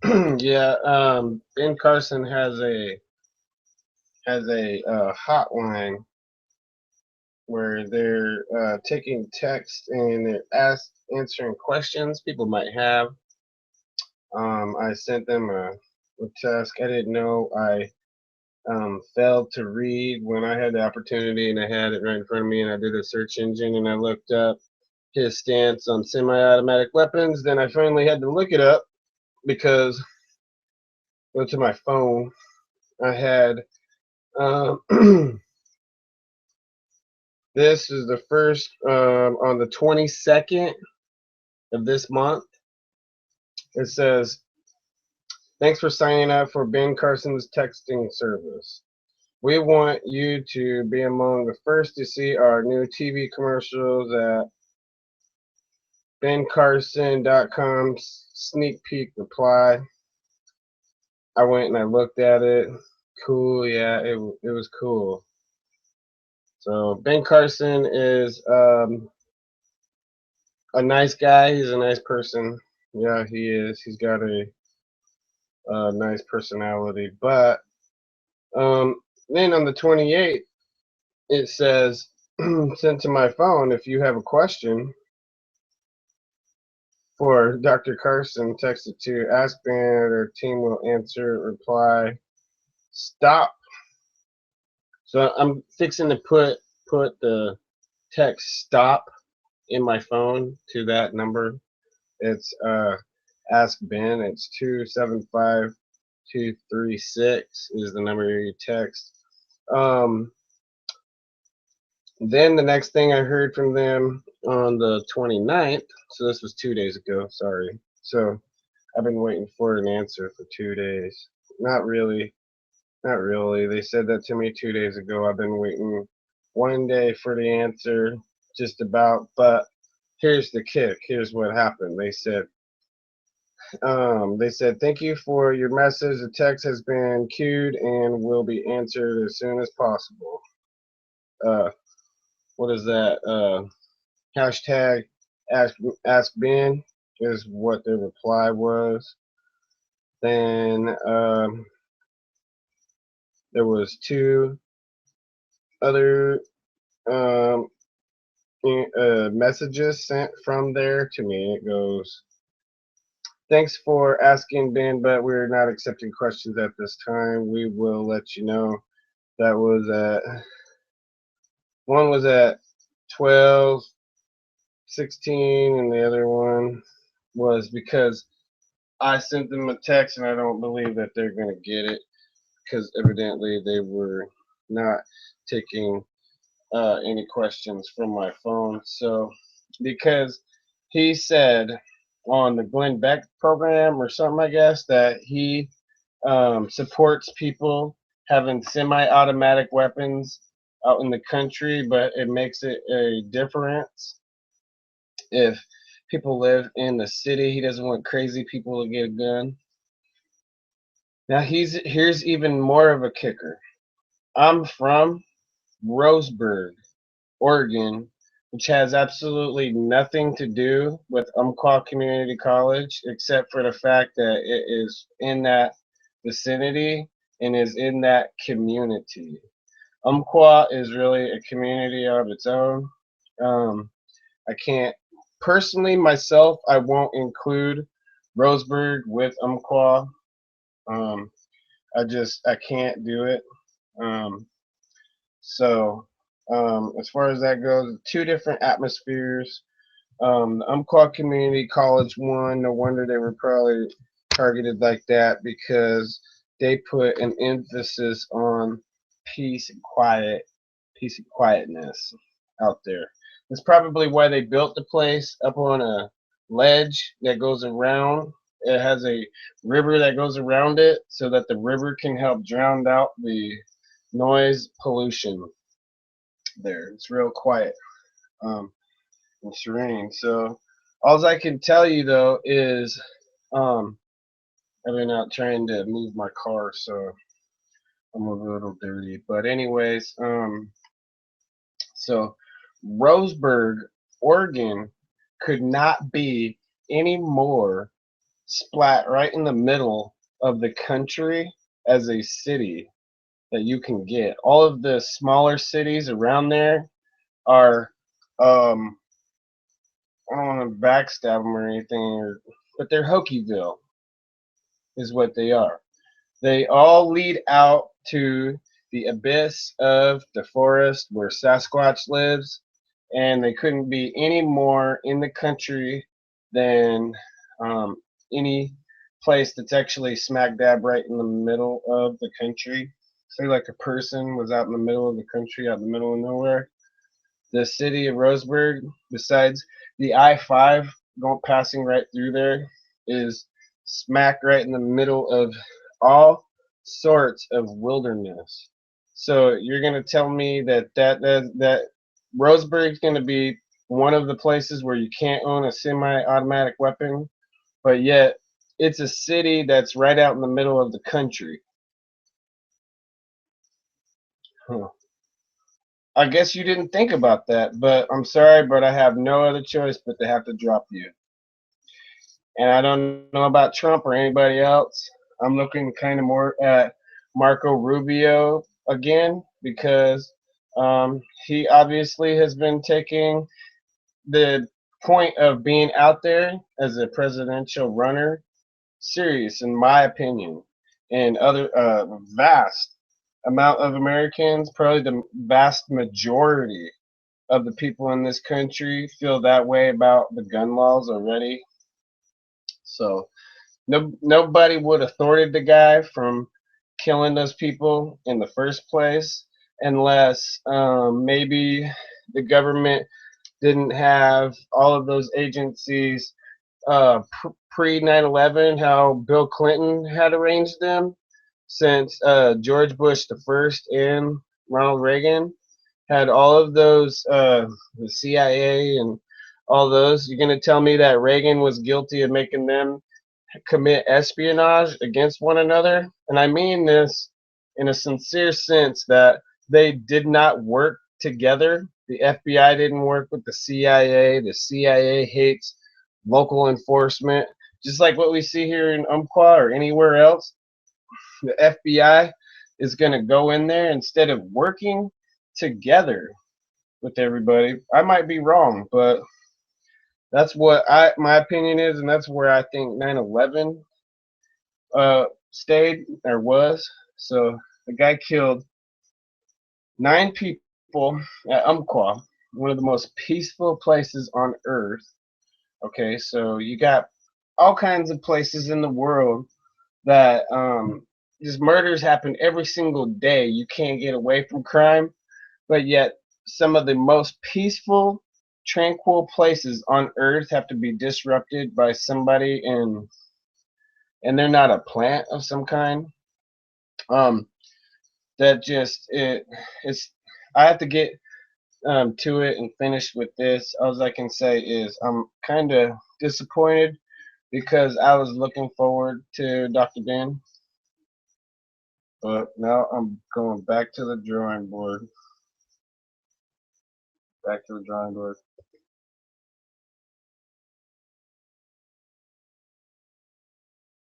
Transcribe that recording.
Yeah, Ben Carson has a hotline where they're taking text and they're answering questions people might have. I sent them a task. I didn't know I failed to read when I had the opportunity and I had it right in front of me and I did a search engine and I looked up his stance on semi-automatic weapons. Then I finally had to look it up because go to my phone. I had um, this is the first on the 22nd of this month. It says, "Thanks for signing up for Ben Carson's texting service. We want you to be among the first to see our new TV commercials at bencarson.com. Sneak peek reply." I went and I looked at it. Cool, yeah, it was cool. So Ben Carson is a nice guy. He's a nice person. Yeah, he is. He's got a nice personality. But um, then on the 28th, it says, sent to my phone, if you have a question for Dr. Carson, text it to Ask Ben. Our team will answer, reply, stop. So I'm fixing to put the text stop in my phone to that number. It's Ask Ben. It's 275236 is the number you text. Um, then the next thing I heard from them on the 29th, so this was 2 days ago, sorry. So I've been waiting for an answer for 2 days. Not really, not really. They said that to me 2 days ago. I've been waiting one day for the answer, just about. But here's the kick. Here's what happened. They said, thank you for your message. The text has been queued and will be answered as soon as possible. Uh, what is that? Hashtag ask Ben is what the reply was. Then there was two other um, messages sent from there to me. It goes, thanks for asking, Ben, but we're not accepting questions at this time. We will let you know. That was at one was at 12:16, and the other one was because I sent them a text, and I don't believe that they're gonna get it because evidently they were not taking any questions from my phone. So because he said on the Glenn Beck program or something, I guess, that he supports people having semi-automatic weapons out in the country, but it makes it a difference if people live in the city. He doesn't want crazy people to get a gun. Now here's even more of a kicker. I'm from Roseburg, Oregon, which has absolutely nothing to do with Umpqua Community College, except for the fact that it is in that vicinity and is in that community. Umpqua is really a community of its own. I can't personally myself. I won't include Roseburg with Umpqua. Um, I can't do it. Um, So, as far as that goes, two different atmospheres. The Umpqua Community College one, no wonder they were probably targeted like that because they put an emphasis on peace and peace and quietness out there. That's probably why they built the place up on a ledge that goes around. It has a river that goes around it so that the river can help drown out the noise pollution there. It's real quiet and serene. So all I can tell you though is um, I've been out trying to move my car, so I'm a little dirty. But anyways, so Roseburg, Oregon, could not be any more splat right in the middle of the country as a city that you can get. All of the smaller cities around there are, I don't want to backstab them or anything, but they're Hokieville, is what they are. They all lead out to the abyss of the forest where Sasquatch lives, and they couldn't be any more in the country than um, any place that's actually smack dab right in the middle of the country. Say, like a person was out in the middle of the country, out in the middle of nowhere. The city of Roseburg, besides the I-5 going passing right through there, is smack right in the middle of all sorts of wilderness. So you're gonna tell me that Roseburg's gonna be one of the places where you can't own a semi-automatic weapon, but yet it's a city that's right out in the middle of the country. Huh. I guess you didn't think about that, but I'm sorry, but I have no other choice but to have to drop you. And I don't know about Trump or anybody else. I'm looking kind of more at Marco Rubio again because he obviously has been taking the point of being out there as a presidential runner serious, in my opinion. And other vast amount of Americans, probably the vast majority of the people in this country, feel that way about the gun laws already. So nobody would have thwarted the guy from killing those people in the first place unless maybe the government didn't have all of those agencies pre 9/11, how Bill Clinton had arranged them, since George Bush the first and Ronald Reagan had all of those, the CIA and all those. You're going to tell me that Reagan was guilty of making them commit espionage against one another? And I mean this in a sincere sense, that they did not work together. The FBI didn't work with the CIA. The CIA hates local enforcement, just like what we see here in Umpqua or anywhere else. The FBI is going to go in there instead of working together with everybody. I might be wrong, but that's what my opinion is, and that's where I think 9/11 stayed or was. So the guy killed 9 people at Umpqua, one of the most peaceful places on earth. Okay, so you got all kinds of places in the world that just murders happen every single day. You can't get away from crime, but yet some of the most peaceful, tranquil places on earth have to be disrupted by somebody, and they're not a plant of some kind. Um, that just it's. I have to get to it and finish with this. All I can say is I'm kind of disappointed because I was looking forward to Dr. Dan, but now I'm going back to the drawing board. Back to the drawing board.